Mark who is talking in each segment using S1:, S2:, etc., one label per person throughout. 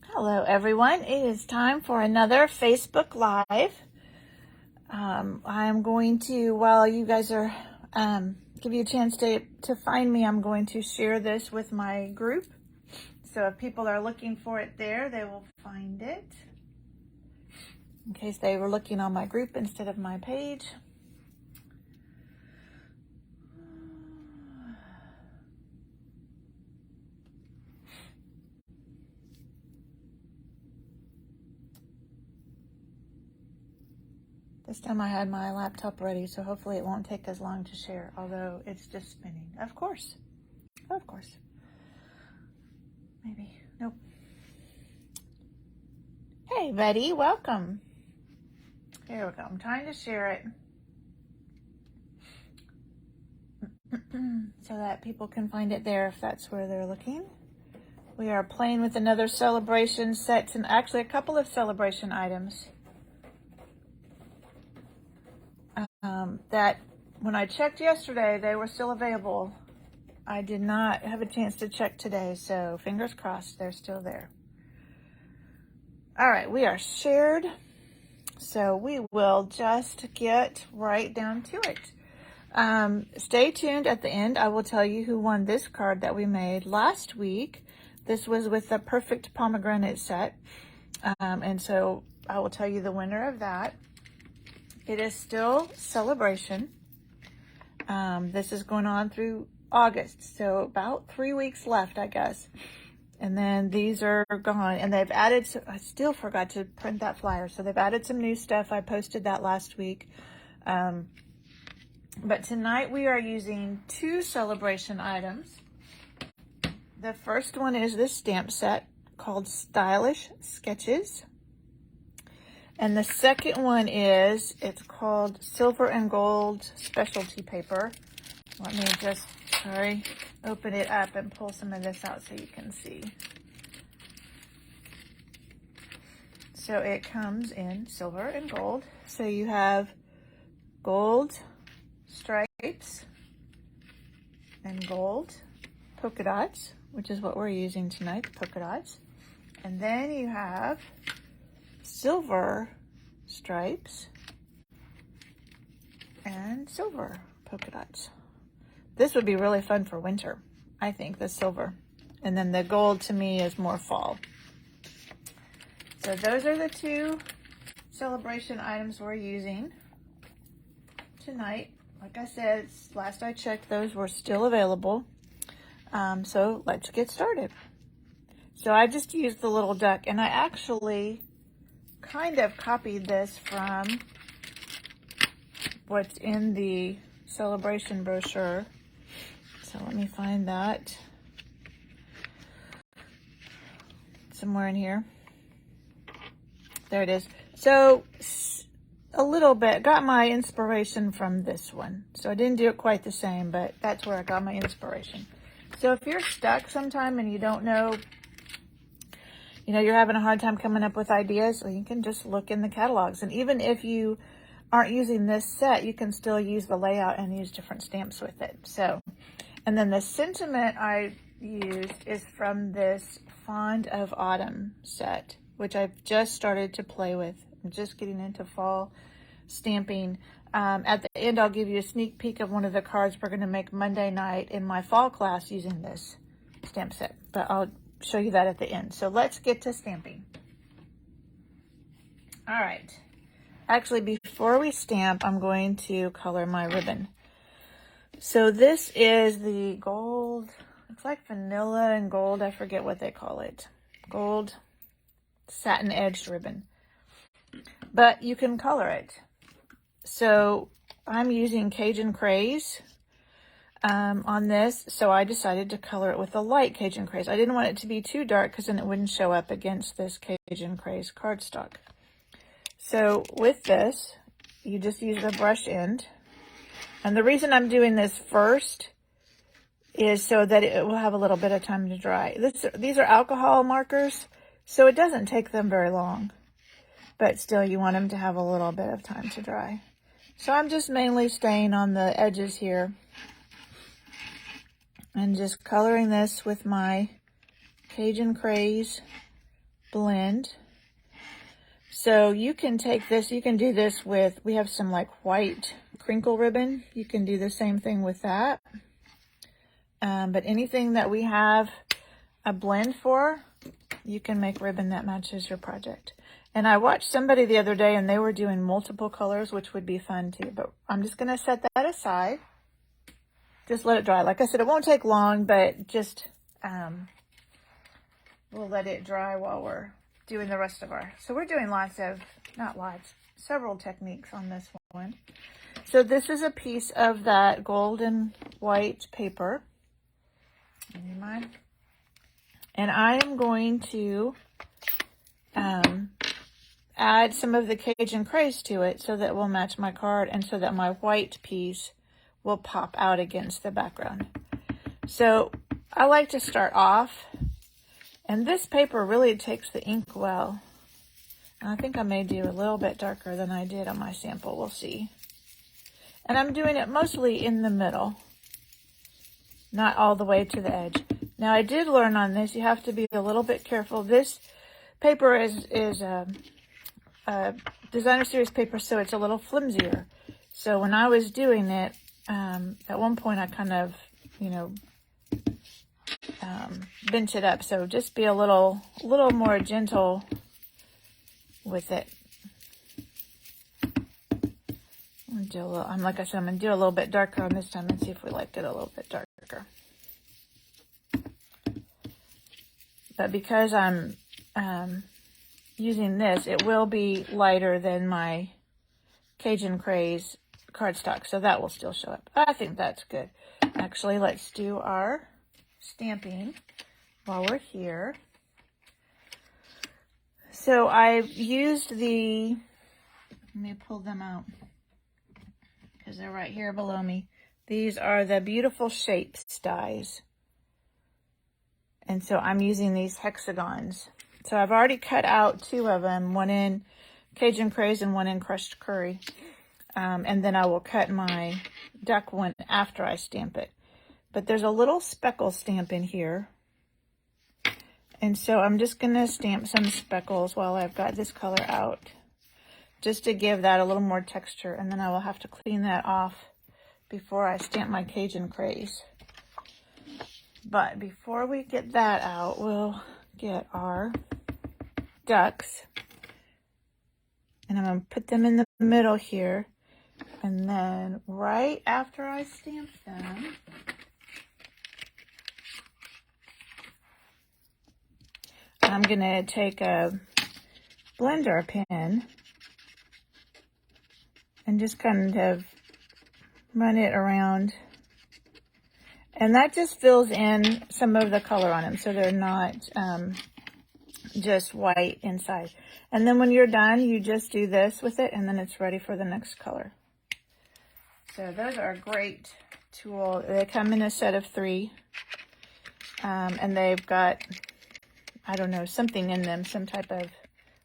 S1: Hello everyone, it is time for another Facebook Live. I'm going to, while you guys are, give you a chance to find me, I'm going to share this with my group. So if people are looking for it there, they will find it. In case they were looking on my group instead of my page. This time I had my laptop ready, so hopefully it won't take as long to share, although it's just spinning. Of course. Maybe. Nope. Hey, Betty, welcome. Here we go. I'm trying to share it so that people can find it there if that's where they're looking. We are playing with another celebration set, and actually a couple of celebration items that when I checked yesterday, they were still available. I did not have a chance to check today, so fingers crossed they're still there. All right, we are shared, so we will just get right down to it. Stay tuned at the end. I will tell you who won this card that we made last week. This was with the Perfect Pomegranate set, and so I will tell you the winner of that. It is still celebration. This is going on through August, so about 3 weeks left, I guess. And then these are gone, and they've added, I still forgot to print that flyer, so they've added some new stuff. I posted that last week. But tonight we are using 2 celebration items. The first one is this stamp set called Stylish Sketches. And the second one is, it's called Silver and Gold Specialty Paper. Let me just, open it up and pull some of this out so you can see. So it comes in silver and gold. So you have gold stripes and gold polka dots, which is what we're using tonight, polka dots. And then you have silver stripes and silver polka dots. This would be really fun for winter, I think, the silver. And then the gold to me is more fall. So those are the 2 celebration items we're using tonight. Like I said, last I checked, those were still available. So let's get started. So I just used the little duck, and I actually kind of copied this from what's in the celebration brochure. So let me find that somewhere in here. There it is. So a little bit, got my inspiration from this one. So I didn't do it quite the same, but that's where I got my inspiration. So if you're stuck sometime and you don't know, you're having a hard time coming up with ideas, well, you can just look in the catalogs. And even if you aren't using this set, you can still use the layout and use different stamps with it. So, and then the sentiment I used is from this Fond of Autumn set, which I've just started to play with. I'm just getting into fall stamping. At the end, I'll give you a sneak peek of one of the cards we're going to make Monday night in my fall class using this stamp set. But I'll show you that at the end. So let's get to stamping. All right. Actually, before we stamp, I'm going to color my ribbon. So this is the gold, it's like vanilla and gold, I forget what they call it. Gold satin edged ribbon. But you can color it. So I'm using Cajun Craze on this, so I decided to color it with a light Cajun Craze. I didn't want it to be too dark because then it wouldn't show up against this Cajun Craze cardstock. So with this, you just use the brush end. And the reason I'm doing this first is so that it will have a little bit of time to dry. These are alcohol markers, so it doesn't take them very long. But still, you want them to have a little bit of time to dry. So I'm just mainly staying on the edges here and just coloring this with my Cajun Craze blend. So you can take this, you can do this with, we have some like white crinkle ribbon. You can do the same thing with that. But anything that we have a blend for, you can make ribbon that matches your project. And I watched somebody the other day and they were doing multiple colors, which would be fun too. But I'm just going to set that aside. Just let it dry. Like I said, it won't take long, but just we'll let it dry while we're doing the rest of our. So we're doing several techniques on this one. So this is a piece of that gold and white paper. And I am going to add some of the Cajun Craze to it so that it will match my card and so that my white piece will pop out against the background. So I like to start off, and this paper really takes the ink well. And I think I may do a little bit darker than I did on my sample. We'll see. And I'm doing it mostly in the middle, not all the way to the edge. Now I did learn on this, you have to be a little bit careful. This paper is a designer series paper, so it's a little flimsier. So when I was doing it, at one point I kind of, bent it up. So just be a little more gentle with it. Like I said, I'm going to do a little bit darker on this time and see if we like it a little bit darker. But because I'm using this, it will be lighter than my Cajun Craze cardstock, so that will still show up. I think that's good. Actually, let's do our stamping while we're here. So I've used let me pull them out because they're right here below me. These are the Beautiful Shapes dies. And so I'm using these hexagons. So I've already cut out 2 of them, one in Cajun Craze and one in Crushed Curry. And then I will cut my duck one after I stamp it. But there's a little speckle stamp in here. And so I'm just going to stamp some speckles while I've got this color out, just to give that a little more texture. And then I will have to clean that off before I stamp my Cajun Craze. But before we get that out, we'll get our ducks. And I'm going to put them in the middle here. And then right after I stamp them, I'm going to take a blender pen and just kind of run it around. And that just fills in some of the color on them so they're not just white inside. And then when you're done, you just do this with it and then it's ready for the next color. So those are a great tool. They come in a set of 3. And they've got, I don't know, something in them, some type of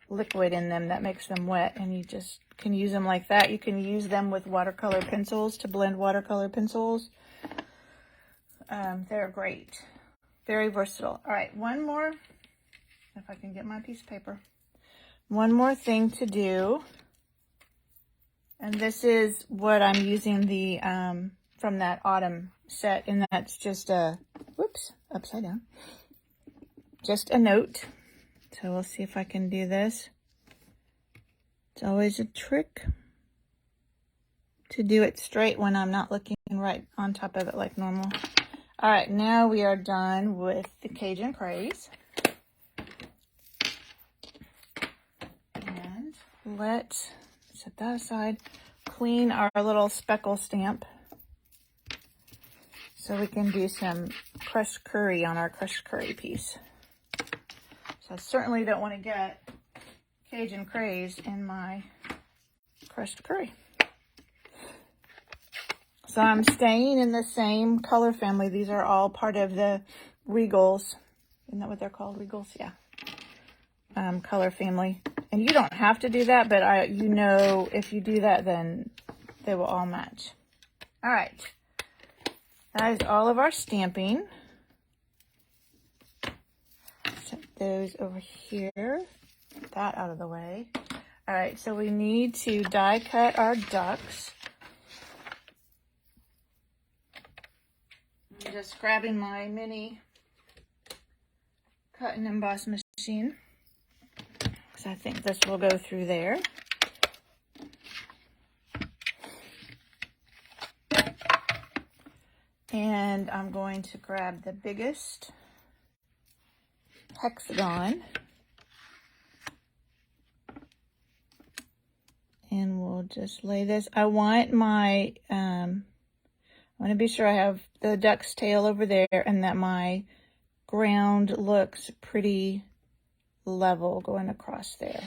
S1: liquid in them that makes them wet. And you just can use them like that. You can use them with watercolor pencils to blend watercolor pencils. They're great. Very versatile. All right, one more, if I can get my piece of paper. One more thing to do. And this is what I'm using the from that autumn set, and that's just a, whoops, upside down. Just a note. So we'll see if I can do this. It's always a trick to do it straight when I'm not looking right on top of it like normal. All right, now we are done with the Cajun Craze. And let's set that aside. Clean our little speckle stamp so we can do some crushed curry on our crushed curry piece. So I certainly don't want to get Cajun Craze in my crushed curry. So I'm staying in the same color family. These are all part of the Regals. Isn't that what they're called? Regals? Yeah. Color family. And you don't have to do that, but if you do that, then they will all match. All right. That is all of our stamping. those over here. Get that out of the way. All right, so we need to die cut our ducks. I'm just grabbing my mini cut and emboss machine, because I think this will go through there. And I'm going to grab the biggest hexagon, and we'll just lay this. I want to be sure I have the duck's tail over there and that my ground looks pretty level going across there.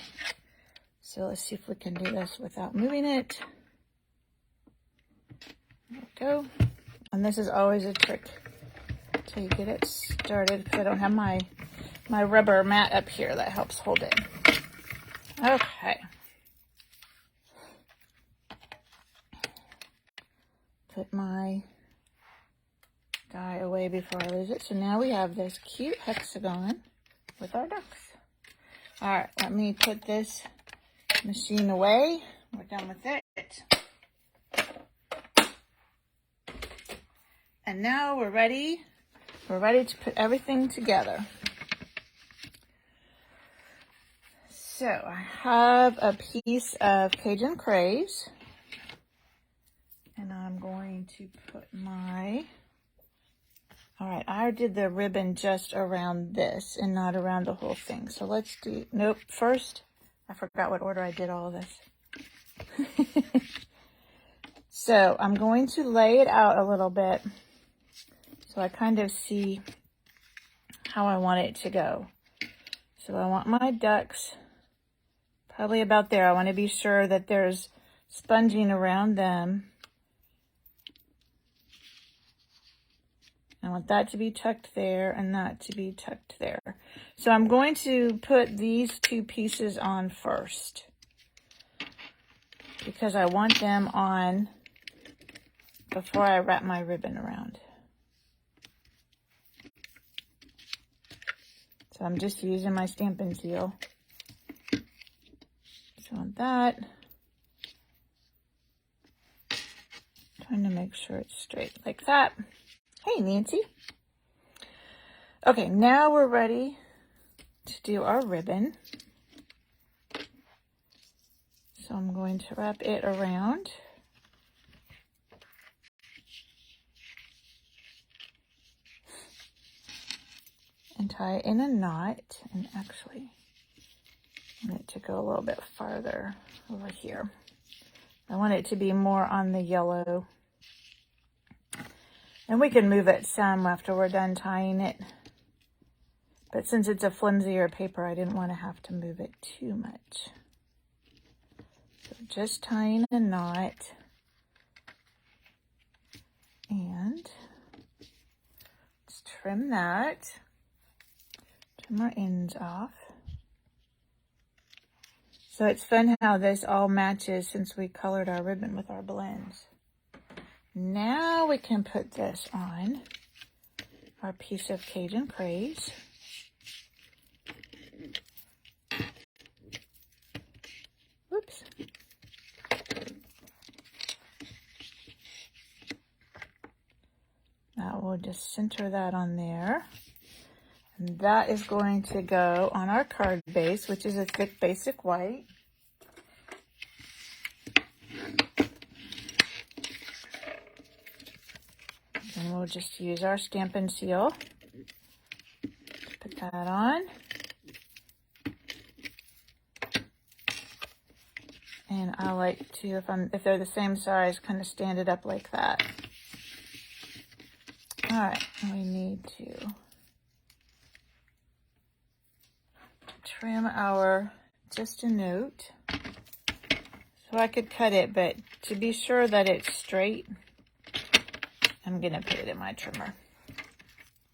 S1: So let's see if we can do this without moving it. There we go. And this is always a trick till you get it started, because I don't have my rubber mat up here that helps hold it. Okay. Put my die away before I lose it. So now we have this cute hexagon with our ducks. All right, let me put this machine away. We're done with it. And now we're ready. We're ready to put everything together. So I have a piece of Cajun Craze, and I'm going to put my, all right, I did the ribbon just around this and not around the whole thing. So let's do, nope, first, I forgot what order I did all of this. So I'm going to lay it out a little bit so I kind of see how I want it to go. So I want my ducks probably about there. I want to be sure that there's sponging around them. I want that to be tucked there and that to be tucked there. So I'm going to put these two pieces on first, because I want them on before I wrap my ribbon around. So I'm just using my Stampin' Seal. So on that, trying to make sure it's straight like that. Hey, Nancy. Okay, now we're ready to do our ribbon. So I'm going to wrap it around. And tie it in a knot, and actually I want it to go a little bit farther over here. I want it to be more on the yellow. And we can move it some after we're done tying it. But since it's a flimsier paper, I didn't want to have to move it too much. So just tying a knot. And let's trim that. Trim our ends off. So it's fun how this all matches since we colored our ribbon with our blends. Now we can put this on our piece of Cajun Craze. Whoops. Now we'll just center that on there. And that is going to go on our card base, which is a thick basic white. And we'll just use our Stampin' Seal to put that on. And I like to, if they're the same size, kind of stand it up like that. All right, we need to trim our, just a note. So I could cut it, but to be sure that it's straight, I'm gonna put it in my trimmer.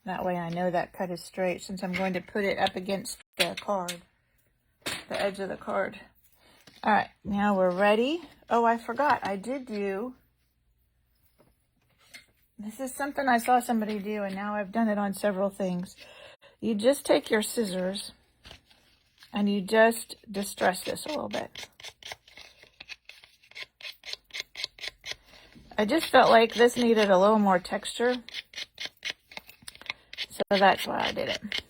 S1: That way I know that cut is straight, since I'm going to put it up against the card, the edge of the card. All right, now we're ready. Oh, I forgot, I did do, this is something I saw somebody do, and now I've done it on several things. you just take your scissors and you just distress this a little bit. I just felt like this needed a little more texture, so that's why I did it.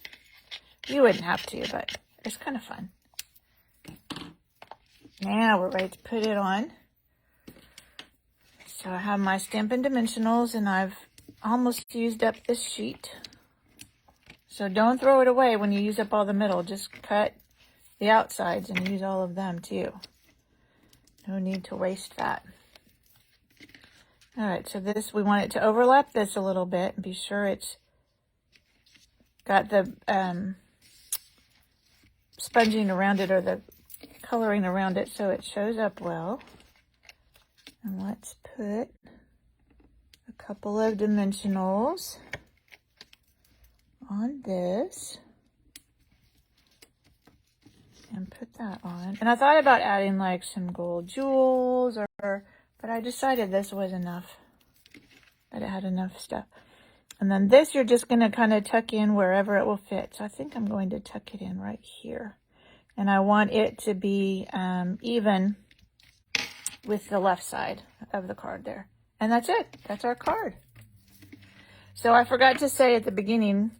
S1: You wouldn't have to, but it's kind of fun. Now we're ready to put it on. So I have my Stampin' Dimensionals, and I've almost used up this sheet. So don't throw it away when you use up all the middle. Just cut the outsides and use all of them too. No need to waste that. All right, so this, we want it to overlap this a little bit and be sure it's got the sponging around it, or the coloring around it, so it shows up well. And let's put a couple of dimensionals on this and put that on. And I thought about adding like some gold jewels, but I decided this was enough, that it had enough stuff. And then this, you're just going to kind of tuck in wherever it will fit. So I think I'm going to tuck it in right here. And I want it to be even with the left side of the card there. And that's it. That's our card. So I forgot to say at the beginning,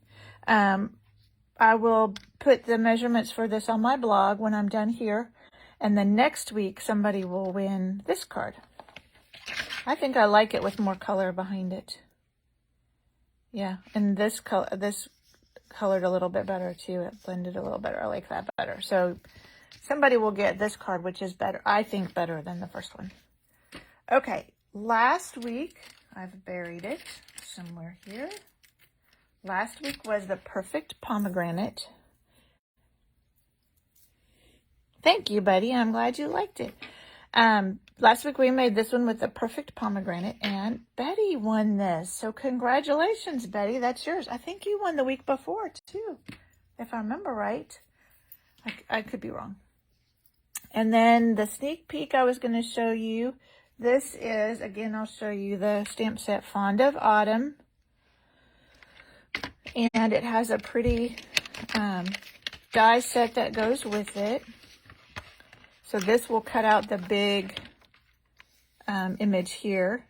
S1: I will put the measurements for this on my blog when I'm done here. And then next week, somebody will win this card. I think I like it with more color behind it. Yeah, and this colored a little bit better too. It blended a little better. I like that better. So somebody will get this card, which is better, I think, better than the first one. Okay, last week, I've buried it somewhere here. Last week was the Perfect Pomegranate. Thank you, buddy. I'm glad you liked it. Last week we made this one with the Perfect Pomegranate, and Betty won this. So congratulations, Betty. That's yours. I think you won the week before too, if I remember right. I could be wrong. And then the sneak peek I was going to show you. This is, again, I'll show you the stamp set Fond of Autumn. And it has a pretty die set that goes with it. So this will cut out the big image here,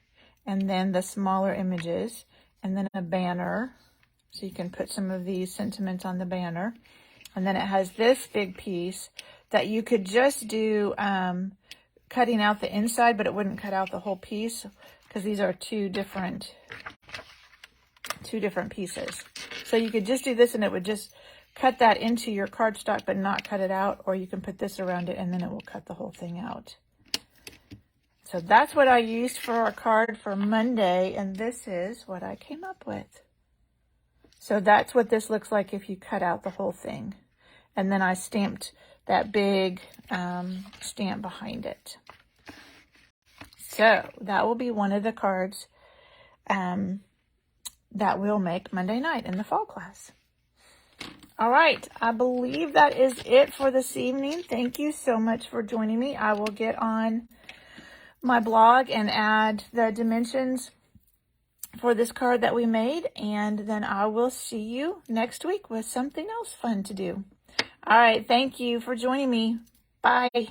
S1: and then the smaller images, and then a banner. So you can put some of these sentiments on the banner. And then it has this big piece that you could just do cutting out the inside, but it wouldn't cut out the whole piece, because these are two different pieces. So you could just do this and it would just cut that into your cardstock but not cut it out, or you can put this around it and then it will cut the whole thing out. So that's what I used for our card for Monday, and this is what I came up with. So that's what this looks like if you cut out the whole thing. And then I stamped that big stamp behind it. So that will be one of the cards that we'll make Monday night in the fall class. All right, I believe that is it for this evening. Thank you so much for joining me. I will get on my blog and add the dimensions for this card that we made, and then I will see you next week with something else fun to do. All right, thank you for joining me. Bye.